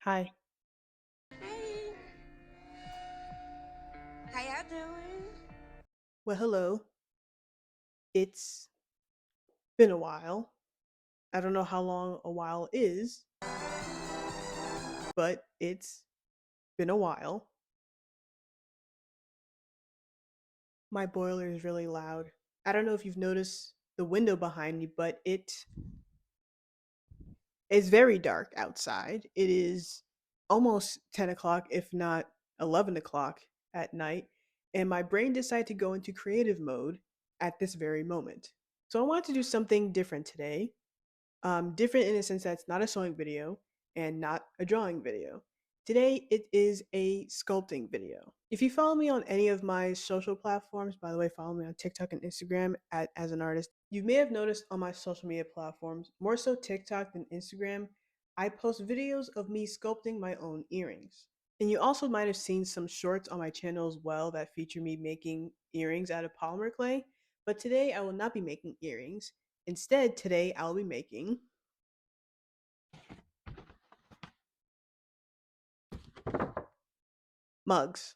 Hi. Hey, how y'all doing? Well, hello. It's been a while. I don't know how long a while is, but it's been a while. My boiler is really loud. I don't know if you've noticed the window behind me, but it is very dark outside. It is almost 10 o'clock, if not 11 o'clock at night, and my brain decided to go into creative mode at this very moment. So I want to do something different today. Different in the sense that it's not a sewing video and not a drawing video. Today, it is a sculpting video. If you follow me on any of my social platforms, by the way, follow me on TikTok and Instagram as an artist, you may have noticed on my social media platforms, more so TikTok than Instagram, I post videos of me sculpting my own earrings. And you also might have seen some shorts on my channel as well that feature me making earrings out of polymer clay. But today, I will not be making earrings. Instead, today I'll be making mugs.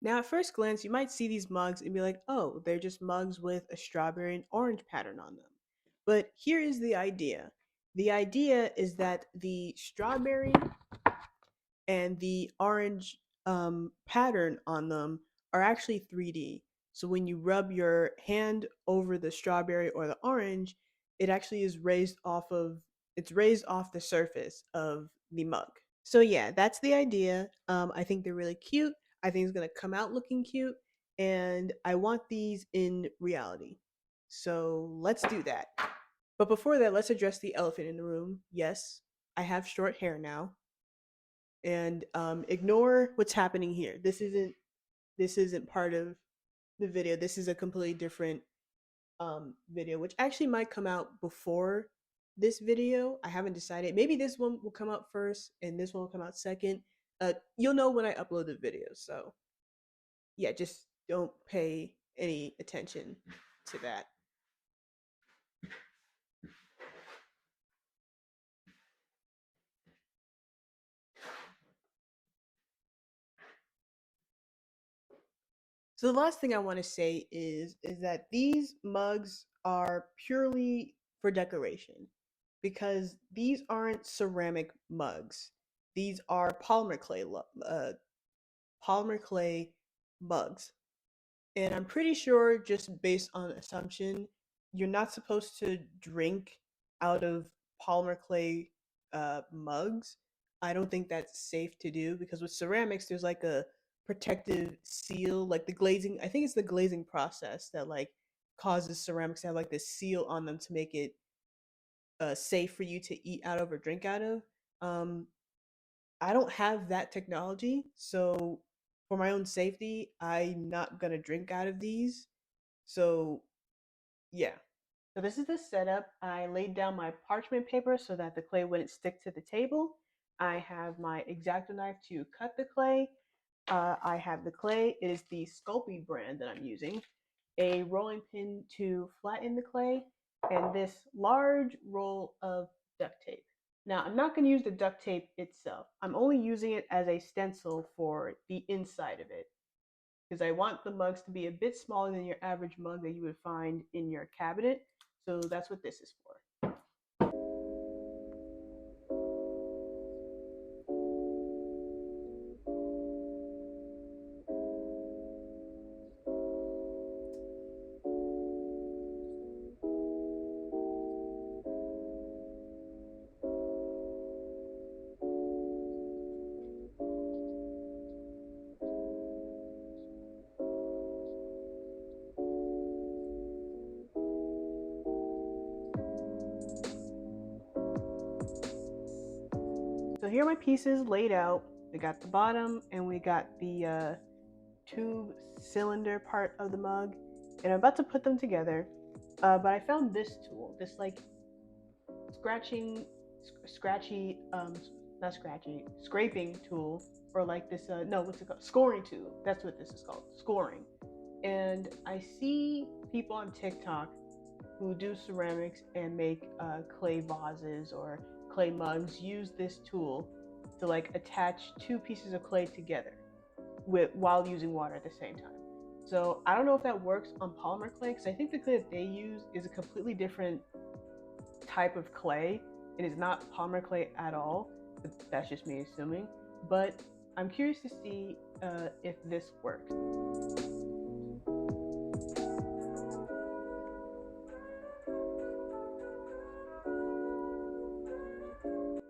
Now, at first glance, you might see these mugs and be like, oh, they're just mugs with a strawberry and orange pattern on them. But here is the idea the idea is that the strawberry and the orange pattern on them are actually 3D. So when you rub your hand over the strawberry or the orange, it actually is raised off the surface of the mug. So yeah, that's the idea. I think they're really cute. I think it's gonna come out looking cute, and I want these in reality. So let's do that. But before that, let's address the elephant in the room. Yes, I have short hair now, and ignore what's happening here. This isn't part of the video. This is a completely different video, which actually might come out before this video. I haven't decided. Maybe this one will come out first, and this one will come out second. You'll know when I upload the video. So yeah, just don't pay any attention to that. So the last thing I want to say is that these mugs are purely for decoration because these aren't ceramic mugs. These are polymer clay mugs. And I'm pretty sure, just based on assumption, you're not supposed to drink out of polymer clay mugs. I don't think that's safe to do because with ceramics, there's like a protective seal, like the glazing. I think it's the glazing process that like causes ceramics to have like this seal on them to make it safe for you to eat out of or drink out of. Um, I don't have that technology, so for my own safety, I'm not gonna drink out of these. So yeah. So this is the setup. I laid down my parchment paper so that the clay wouldn't stick to the table. I have my X-Acto knife to cut the clay. I have the clay. It is the Sculpey brand that I'm using. A rolling pin to flatten the clay, and this large roll of duct tape. Now, I'm not going to use the duct tape itself. I'm only using it as a stencil for the inside of it because I want the mugs to be a bit smaller than your average mug that you would find in your cabinet. So that's what this is for. So here are my pieces laid out. We got the bottom and we got the tube cylinder part of the mug. And I'm about to put them together. But I found this tool, this like scratching, scratchy, not scratchy, scraping tool, or like this, no, what's it called? Scoring tool. That's what this is called, scoring. And I see people on TikTok who do ceramics and make clay vases or clay mugs use this tool to like attach two pieces of clay together while using water at the same time. So I don't know if that works on polymer clay, because I think the clay that they use is a completely different type of clay. It is not polymer clay at all. That's just me assuming. But I'm curious to see if this works.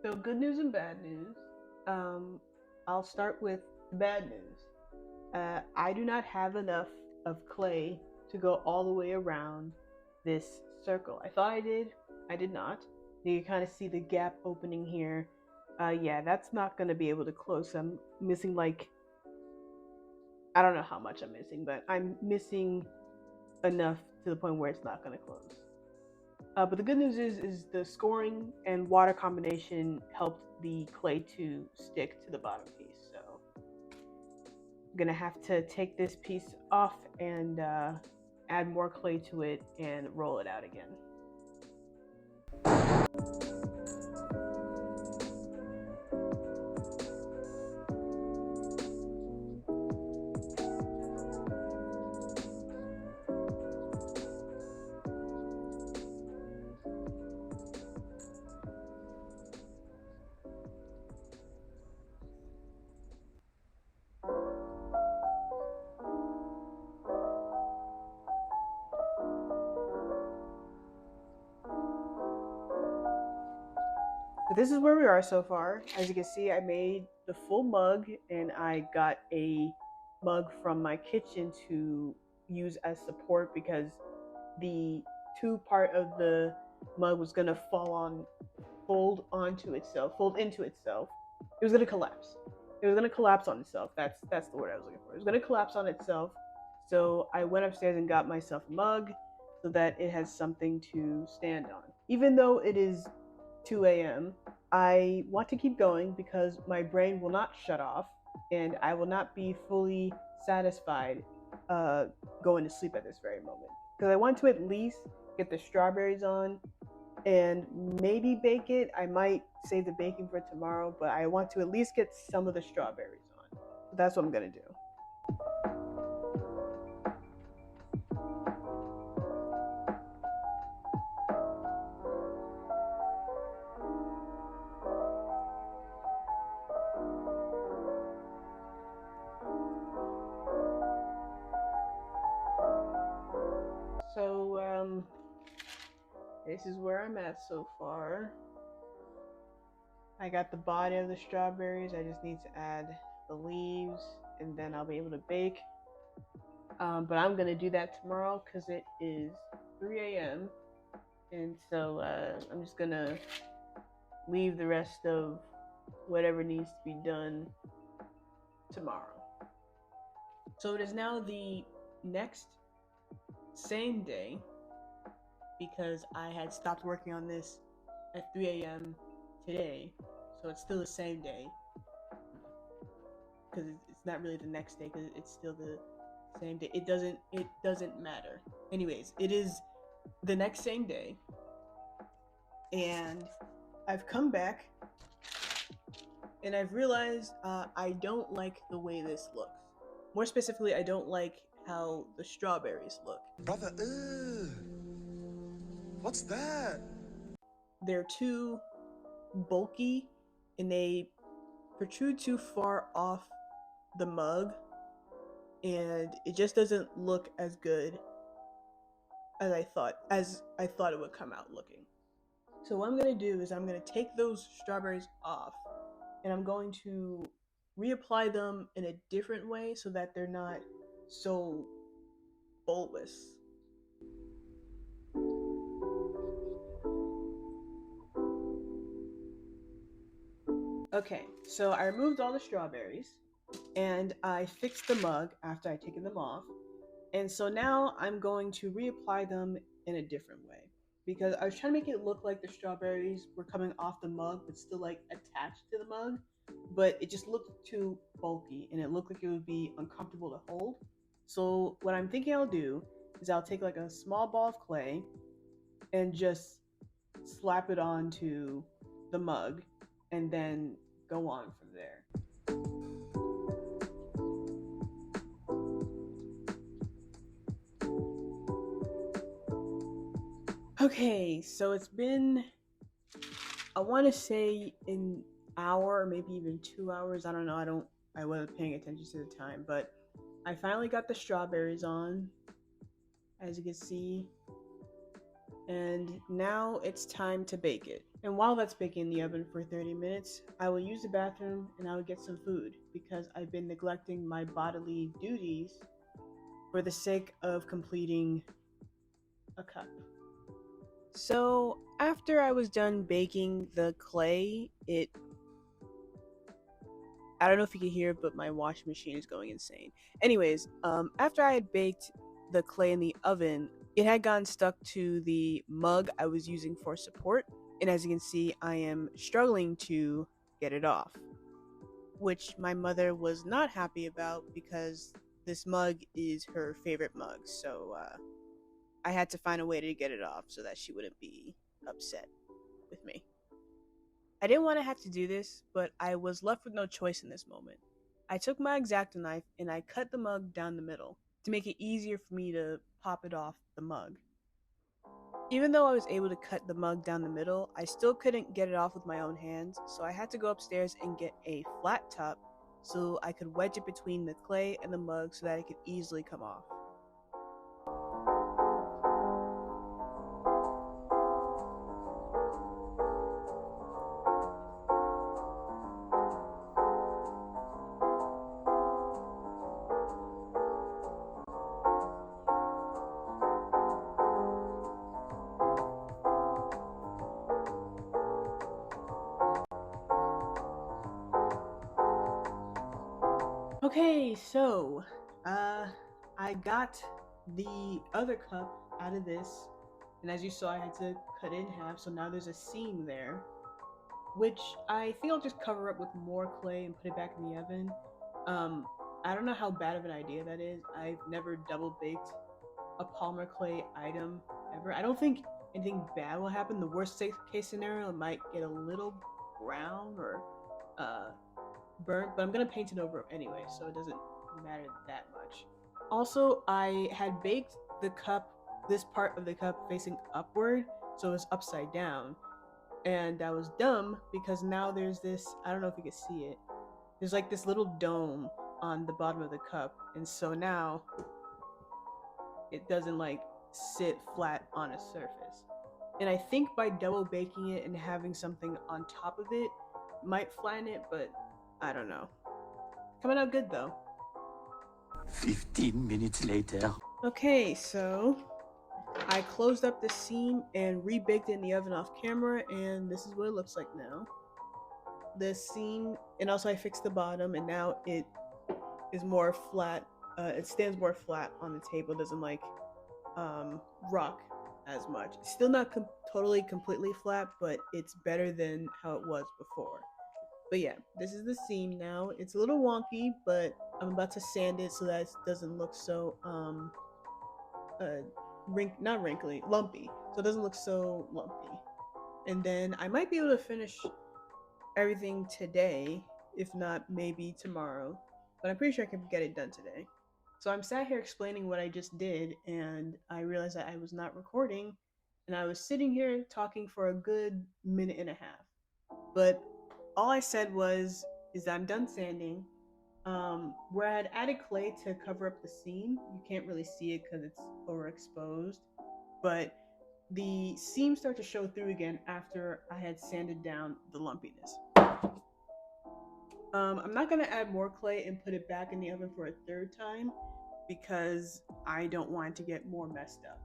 So good news and bad news. I'll start with the bad news. I do not have enough of clay to go all the way around this circle. I thought I did. I did not. You can kind of see the gap opening here. Yeah, that's not going to be able to close. I'm missing like, I don't know how much I'm missing, but I'm missing enough to the point where it's not going to close. But the good news is the scoring and water combination helped the clay to stick to the bottom piece. So I'm gonna have to take this piece off and add more clay to it and roll it out again. So this is where we are so far. As you can see, I made the full mug, and I got a mug from my kitchen to use as support because the two part of the mug was gonna fold into itself. It was gonna collapse. It was gonna collapse on itself. That's the word I was looking for. It was gonna collapse on itself. So I went upstairs and got myself a mug so that it has something to stand on. Even though it is 2 a.m., I want to keep going because my brain will not shut off and I will not be fully satisfied going to sleep at this very moment. Because I want to at least get the strawberries on and maybe bake it. I might save the baking for tomorrow, but I want to at least get some of the strawberries on. So that's what I'm going to do. So, this is where I'm at so far. I got the body of the strawberries. I just need to add the leaves and then I'll be able to bake. But I'm going to do that tomorrow because it is 3 a.m. And so I'm just going to leave the rest of whatever needs to be done tomorrow. So it is now the next same day because I had stopped working on this at 3 a.m. today, so it's still the same day because it's not really the next day because it's still the same day. It doesn't matter. Anyways, it is the next same day, and I've come back and I've realized I don't like the way this looks. More specifically, I don't like how the strawberries look. Brother, what's that? They're too bulky and they protrude too far off the mug, and it just doesn't look as good as I thought it would come out looking. So what I'm gonna do is I'm gonna take those strawberries off and I'm going to reapply them in a different way so that they're not so bulbous. Okay, so I removed all the strawberries and I fixed the mug after I'd taken them off. And so now I'm going to reapply them in a different way because I was trying to make it look like the strawberries were coming off the mug but still like attached to the mug, but it just looked too bulky and it looked like it would be uncomfortable to hold. So what I'm thinking I'll do is I'll take like a small ball of clay and just slap it onto the mug and then go on from there. Okay, so it's been, I want to say, an hour, maybe even 2 hours. I don't know. I wasn't paying attention to the time, but I finally got the strawberries on, as you can see, and now it's time to bake it. And while that's baking in the oven for 30 minutes, I will use the bathroom and I will get some food because I've been neglecting my bodily duties for the sake of completing a cup. So, after I was done baking the clay, I don't know if you can hear, but my washing machine is going insane. Anyways, after I had baked the clay in the oven, it had gotten stuck to the mug I was using for support, and as you can see, I am struggling to get it off, which my mother was not happy about because this mug is her favorite mug, so I had to find a way to get it off so that she wouldn't be upset with me. I didn't want to have to do this, but I was left with no choice in this moment. I took my X-Acto knife and I cut the mug down the middle to make it easier for me to pop it off the mug. Even though I was able to cut the mug down the middle, I still couldn't get it off with my own hands, so I had to go upstairs and get a flat top so I could wedge it between the clay and the mug so that it could easily come off. Okay, so uh I got the other cup out of this, and as you saw, I had to cut it in half, so now there's a seam there, which I think I'll just cover up with more clay and put it back in the oven. Um, I don't know how bad of an idea that is. I've never double baked a polymer clay item ever. I don't think anything bad will happen. The worst case scenario, it might get a little brown or uh, burnt, but I'm gonna paint it over anyway, so it doesn't matter that much. Also, I had baked the cup, this part of the cup facing upward, so it's upside down. And that was dumb because now there's this, I don't know if you can see it, there's like this little dome on the bottom of the cup. And so now it doesn't like sit flat on a surface. And I think by double baking it and having something on top of it might flatten it, but I don't know. Coming out good though. 15 minutes later. Okay, so I closed up the seam and rebaked it in the oven off camera, and this is what it looks like now. The seam, and also I fixed the bottom, and now it is more flat. It stands more flat on the table. It doesn't like rock as much. It's still not totally completely flat, but it's better than how it was before. But yeah, this is the seam now. It's a little wonky, but I'm about to sand it so that it doesn't look so not wrinkly, lumpy. So it doesn't look so lumpy. And then I might be able to finish everything today, if not maybe tomorrow. But I'm pretty sure I can get it done today. So I'm sat here explaining what I just did, and I realized that I was not recording, and I was sitting here talking for a good minute and a half. But all I said was, is that I'm done sanding. Where I had added clay to cover up the seam, you can't really see it because it's overexposed, but the seams start to show through again after I had sanded down the lumpiness. I'm not gonna add more clay and put it back in the oven for a third time because I don't want it to get more messed up.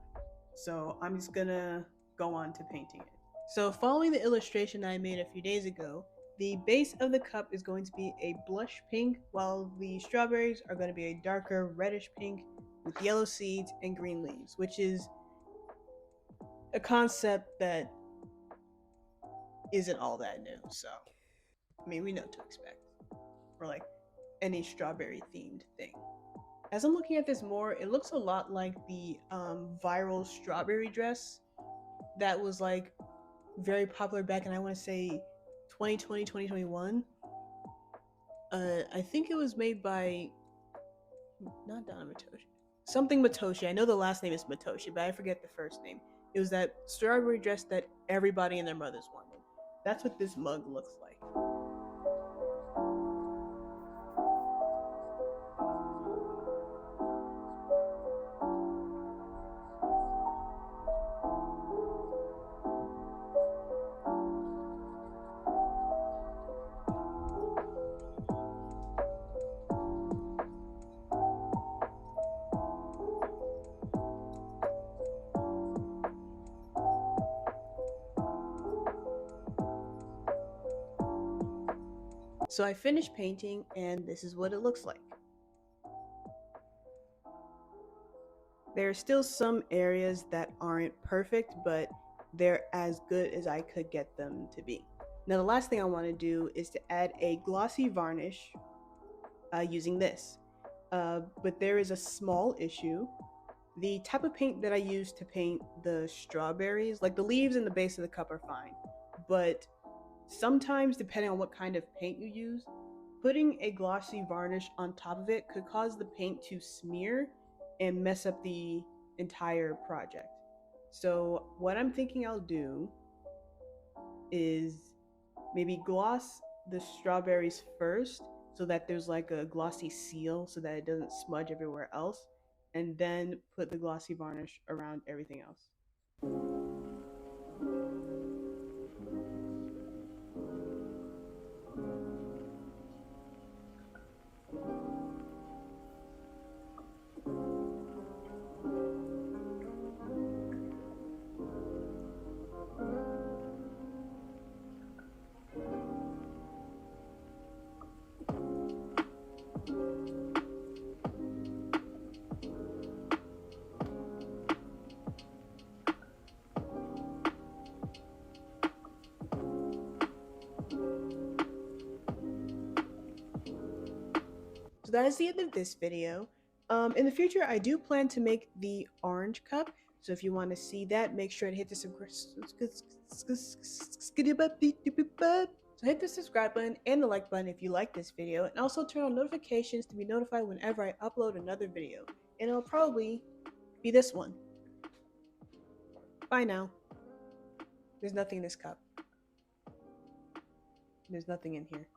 So I'm just gonna go on to painting it. So following the illustration I made a few days ago, the base of the cup is going to be a blush pink, while the strawberries are going to be a darker reddish pink with yellow seeds and green leaves, which is a concept that isn't all that new. So, I mean, we know what to expect for like any strawberry themed thing. As I'm looking at this more, it looks a lot like the viral strawberry dress that was like very popular back in, I want to say, 2020, 2021. I think it was made by not Donna Matoshi. Something Matoshi. I know the last name is Matoshi, but I forget the first name. It was that strawberry dress that everybody and their mothers wanted. That's what this mug looks like. So I finished painting, and this is what it looks like. There are still some areas that aren't perfect, but they're as good as I could get them to be. Now, the last thing I want to do is to add a glossy varnish using this. But there is a small issue. The type of paint that I use to paint the strawberries, like the leaves and the base of the cup, are fine. But sometimes, depending on what kind of paint you use, putting a glossy varnish on top of it could cause the paint to smear and mess up the entire project. So, what I'm thinking I'll do is maybe gloss the strawberries first so that there's like a glossy seal so that it doesn't smudge everywhere else, and then put the glossy varnish around everything else. So that is the end of this video. In the future, I do plan to make the orange cup. So if you want to see that, make sure to hit the subscribe button and the like button if you like this video, and also turn on notifications to be notified whenever I upload another video. And it'll probably be this one. Bye now. There's nothing in this cup. There's nothing in here.